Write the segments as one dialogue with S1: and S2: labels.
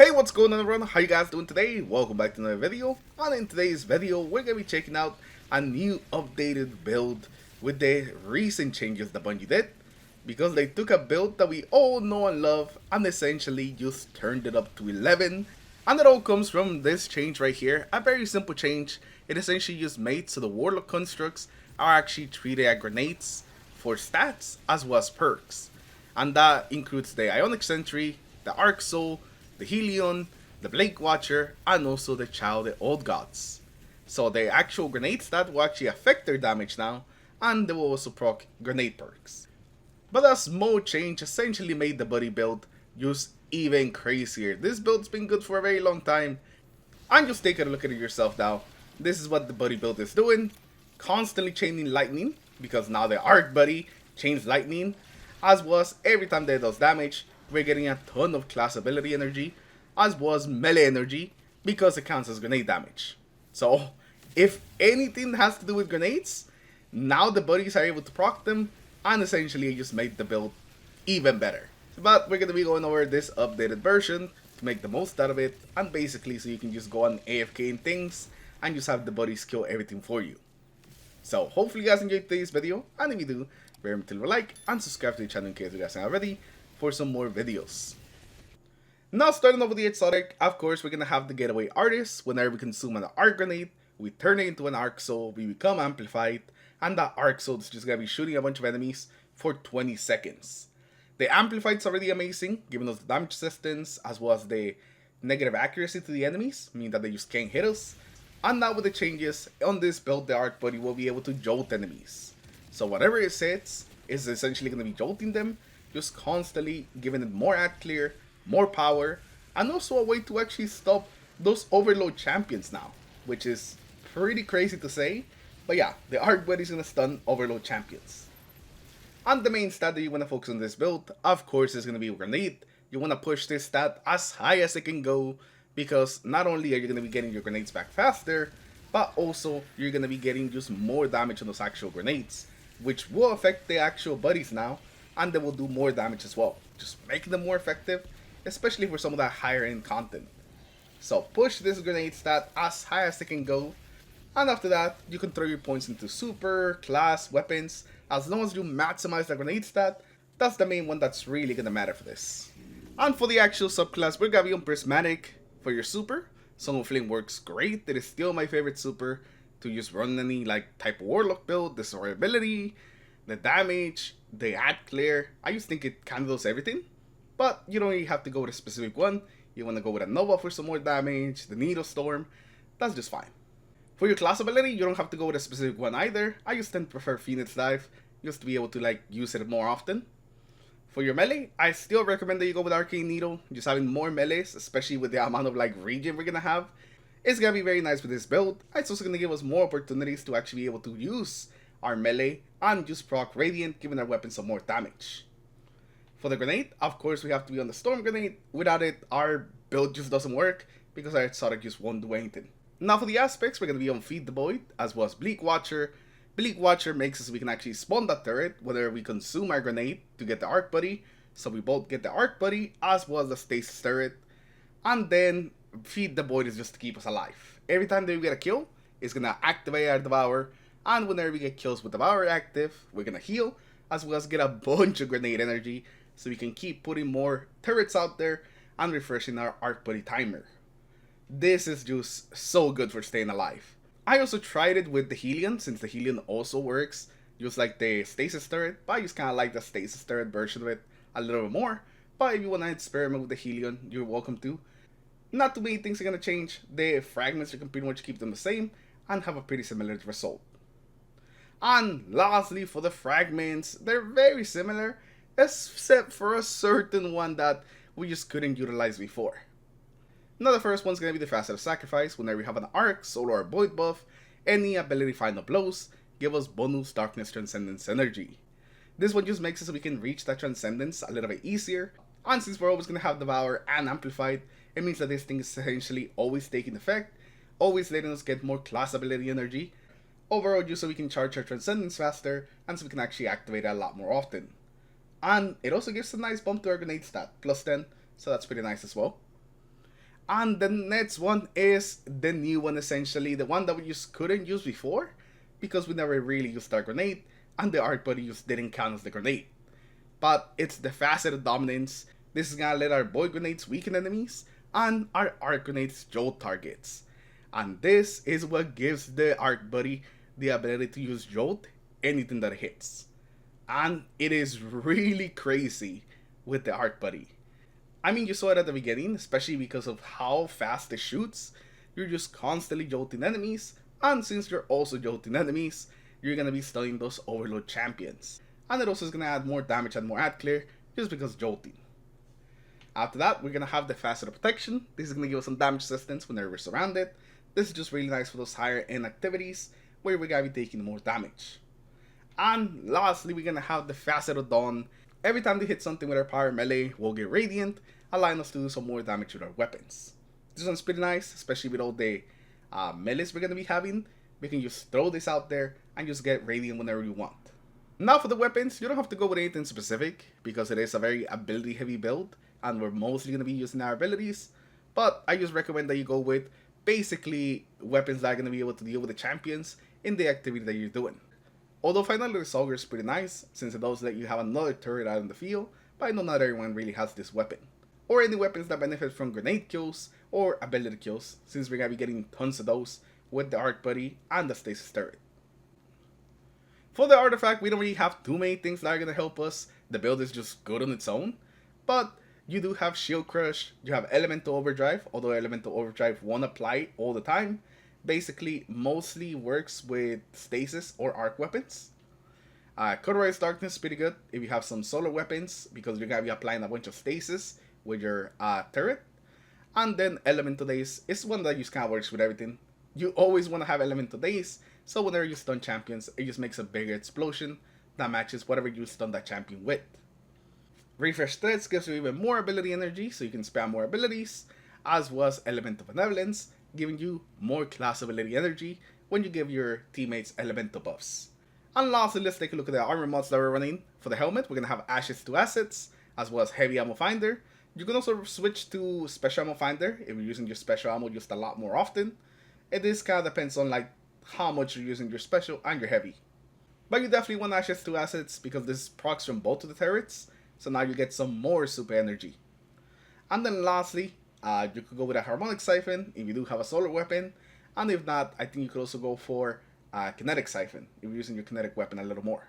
S1: Hey, what's going on everyone? How you guys doing today? Welcome back to another video. And in today's video, we're going to be checking out a new updated build with the recent changes that Bungie did. Because they took a build that we all know and love and essentially just turned it up to 11. And it all comes from this change right here. A very simple change. It essentially just made so the Warlock constructs are actually treated as grenades for stats as well as perks. And that includes the Ionic Sentry, the Arc Soul, the Helion, the Blade Watcher, and also the Child of the Old Gods. So the actual grenade stat will actually affect their damage now, and they will also proc grenade perks. But a small change essentially made the buddy build just even crazier. This build's been good for a very long time, and just take a look at it yourself now. This is what the buddy build is doing. Constantly chaining lightning, because now the Arc Buddy chains lightning, as well as every time they does damage, we're getting a ton of class ability energy, as well as melee energy, because it counts as grenade damage. So, if anything has to do with grenades, now the buddies are able to proc them, and essentially it just made the build even better. But we're going to be going over this updated version to make the most out of it, and basically so you can just go on AFK and things, and just have the buddies kill everything for you. So, hopefully you guys enjoyed today's video, and if you do, remember to leave a like and subscribe to the channel in case you guys haven't already for some more videos. Now starting off with the exotic, of course we're gonna have the Getaway Artist. Whenever we consume an Arc Grenade, we turn it into an Arc Soul, we become amplified, and that Arc Soul is just gonna be shooting a bunch of enemies for 20 seconds. The Amplified's already amazing, giving us the damage resistance as well as the negative accuracy to the enemies, meaning that they just can't hit us. And now with the changes, on this build the Arc Buddy will be able to jolt enemies. So whatever it hits is essentially gonna be jolting them, just constantly giving it more ad clear, more power, and also a way to actually stop those overload champions now, which is pretty crazy to say, but yeah, the Arc Buddy is gonna stun overload champions. And the main stat that you wanna focus on this build, of course, is gonna be grenade. You wanna push this stat as high as it can go, because not only are you gonna be getting your grenades back faster, but also you're gonna be getting just more damage on those actual grenades, which will affect the actual buddies now, and they will do more damage as well, just making them more effective, especially for some of that higher end content. So push this grenade stat as high as it can go, and after that you can throw your points into super, class, weapons. As long as you maximize the grenade stat, that's the main one that's really gonna matter for this. And for the actual subclass, we're gonna be on Prismatic for your super. Song of Flame works great. It is still my favorite super to just run any like type of Warlock build, the survivability, the damage, the ad clear. I just think it kind of does everything, but you don't really have to go with a specific one. You want to go with a Nova for some more damage, the Needle Storm, that's just fine. For your class ability, you don't have to go with a specific one either. I just tend to prefer Phoenix Dive, just to be able to like use it more often. For your melee, I still recommend that you go with Arcane Needle. Just having more melees, especially with the amount of like regen we're gonna have, is gonna be very nice with this build. It's also gonna give us more opportunities to actually be able to use our melee and just proc Radiant, giving our weapons some more damage. For the grenade, of course we have to be on the Storm Grenade. Without it, our build just doesn't work, because our exotic just won't do anything. Now for the aspects, we're gonna be on Feed the Void, as well as Bleak Watcher. Bleak Watcher makes it so we can actually spawn that turret, whether we consume our grenade to get the Arc Buddy, so we both get the Arc Buddy, as well as the Stasis turret. And then Feed the Void is just to keep us alive. Every time that we get a kill, it's gonna activate our Devour, and whenever we get kills with Devour active, we're gonna heal, as well as get a bunch of grenade energy, so we can keep putting more turrets out there and refreshing our Arc Buddy timer. This is just so good for staying alive. I also tried it with the Helion, since the Helion also works just like the Stasis turret, but I just kinda like the Stasis turret version of it a little bit more. But if you wanna experiment with the Helion, you're welcome to. Not too many things are gonna change. The fragments, you can pretty much keep them the same and have a pretty similar result. And lastly, for the fragments, they're very similar, except for a certain one that we just couldn't utilize before. Now the first one's gonna be the Facet of Sacrifice. Whenever we have an Arc, Soul, or Void buff, any ability Final Blows give us bonus Darkness Transcendence energy. This one just makes it so we can reach that Transcendence a little bit easier. And since we're always gonna have Devour and Amplified, it means that this thing is essentially always taking effect, always letting us get more class ability energy. Overall, just so we can charge our Transcendence faster, and so we can actually activate it a lot more often. And it also gives a nice bump to our grenade stat, +10, so that's pretty nice as well. And the next one is the new one, essentially, the one that we just couldn't use before because we never really used our grenade and the arc buddy just didn't count as the grenade. But it's the faceted dominance. This is gonna let our void grenades weaken enemies and our arc grenades jolt targets. And this is what gives the arc buddy the ability to use jolt anything that hits. And it is really crazy with the arc buddy. I mean, you saw it at the beginning, especially because of how fast it shoots. You're just constantly jolting enemies, and since you're also jolting enemies, you're gonna be stunning those overload champions. And it also is gonna add more damage and more ad clear, just because jolting. After that, we're gonna have the faceted protection. This is gonna give us some damage resistance whenever we're surrounded. This is just really nice for those higher end activities, where we're gonna be taking more damage. And lastly, we're gonna have the faceted dawn. Every time they hit something with our power melee, we'll get radiant, allowing us to do some more damage with our weapons. This one's pretty nice, especially with all the melees we're gonna be having. We can just throw this out there and just get radiant whenever you want. Now for the weapons, you don't have to go with anything specific because it is a very ability heavy build and we're mostly gonna be using our abilities. But I just recommend that you go with basically weapons that are gonna be able to deal with the champions in the activity that you're doing. Although finally the Soldier is pretty nice, since it does let you have another turret out in the field, but I know not everyone really has this weapon. Or any weapons that benefit from grenade kills or ability kills, since we're going to be getting tons of those with the Arc Buddy and the Stasis Turret. For the artifact, we don't really have too many things that are going to help us. The build is just good on its own, but you do have Shield Crush, you have Elemental Overdrive, although Elemental Overdrive won't apply all the time. Basically mostly works with stasis or arc weapons. Cauterized Darkness is pretty good if you have some solar weapons because you're going to be applying a bunch of stasis with your turret. And then Elemental Daze is one that just kind of works with everything. You always want to have Elemental Daze, so whenever you stun champions, it just makes a bigger explosion that matches whatever you stun that champion with. Refresh Threads gives you even more ability energy, so you can spam more abilities, as was Elemental Benevolence, giving you more class ability energy when you give your teammates elemental buffs. And lastly, let's take a look at the armor mods that we're running. For the helmet, we're going to have Ashes to Assets, as well as Heavy Ammo Finder. You can also switch to Special Ammo Finder if you're using your special ammo just a lot more often. This kind of depends on like how much you're using your special and your heavy. But you definitely want Ashes to Assets because this procs from both of the turrets, so now you get some more super energy. And then lastly, you could go with a Harmonic Siphon if you do have a solar weapon, and if not, I think you could also go for a Kinetic Siphon if you're using your kinetic weapon a little more.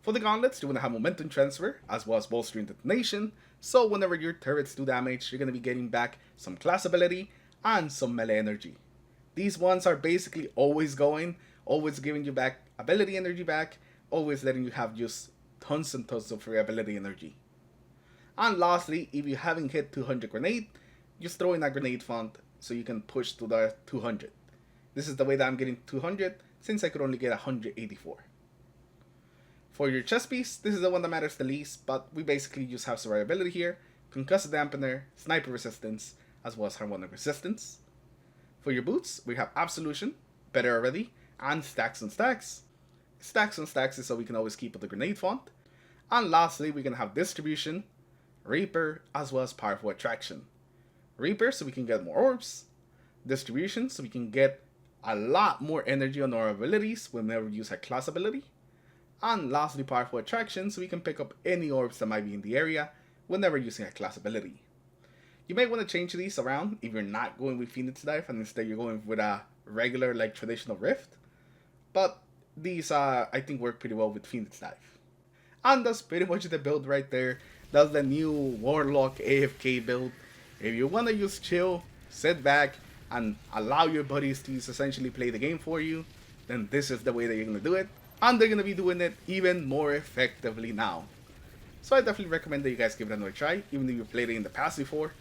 S1: For the gauntlets, you want to have Momentum Transfer as well as Bolstering Detonation, so whenever your turrets do damage, you're going to be getting back some class ability and some melee energy. These ones are basically always going, always giving you back ability energy back, always letting you have just tons and tons of free ability energy. And lastly, if you haven't hit 200 grenade, just throw in a grenade font so you can push to the 200. This is the way that I'm getting 200 since I could only get 184. For your chest piece, this is the one that matters the least, but we basically just have survivability here, concussive dampener, sniper resistance, as well as harmonic resistance. For your boots, we have Absolution, Better Already, and Stacks on Stacks. Stacks on Stacks is so we can always keep with the grenade font. And lastly, we're going to have Distribution, Reaper, as well as Powerful Attraction. Reaper so we can get more orbs, Distribution so we can get a lot more energy on our abilities whenever we use our class ability, and lastly Powerful Attraction so we can pick up any orbs that might be in the area whenever using a class ability. You may want to change these around if you're not going with Phoenix Dive and instead you're going with a regular like traditional Rift, but these I think work pretty well with Phoenix Dive. And that's pretty much the build right there. That's the new Warlock AFK build. If you want to just chill, sit back, and allow your buddies to essentially play the game for you, then this is the way that you're going to do it. And they're going to be doing it even more effectively now. So I definitely recommend that you guys give it another try, even if you've played it in the past before,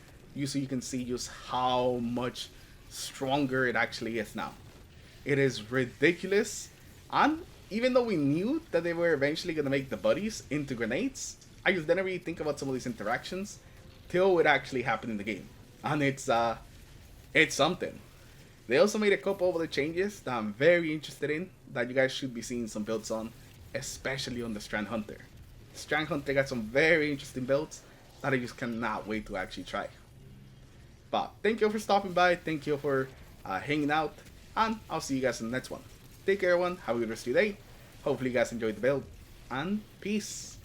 S1: so you can see just how much stronger it actually is now. It is ridiculous, and even though we knew that they were eventually going to make the buddies into grenades, I just didn't really think about some of these interactions till it actually happened in the game, and it's something. They also made a couple of other changes that I'm very interested in that you guys should be seeing some builds on, especially on the Strand Hunter. Strand Hunter got some very interesting builds that I just cannot wait to actually try. But thank you for stopping by. Thank you for hanging out. And I'll see you guys in the next one. Take care, everyone. Have a good rest of your day. Hopefully, you guys enjoyed the build. And peace.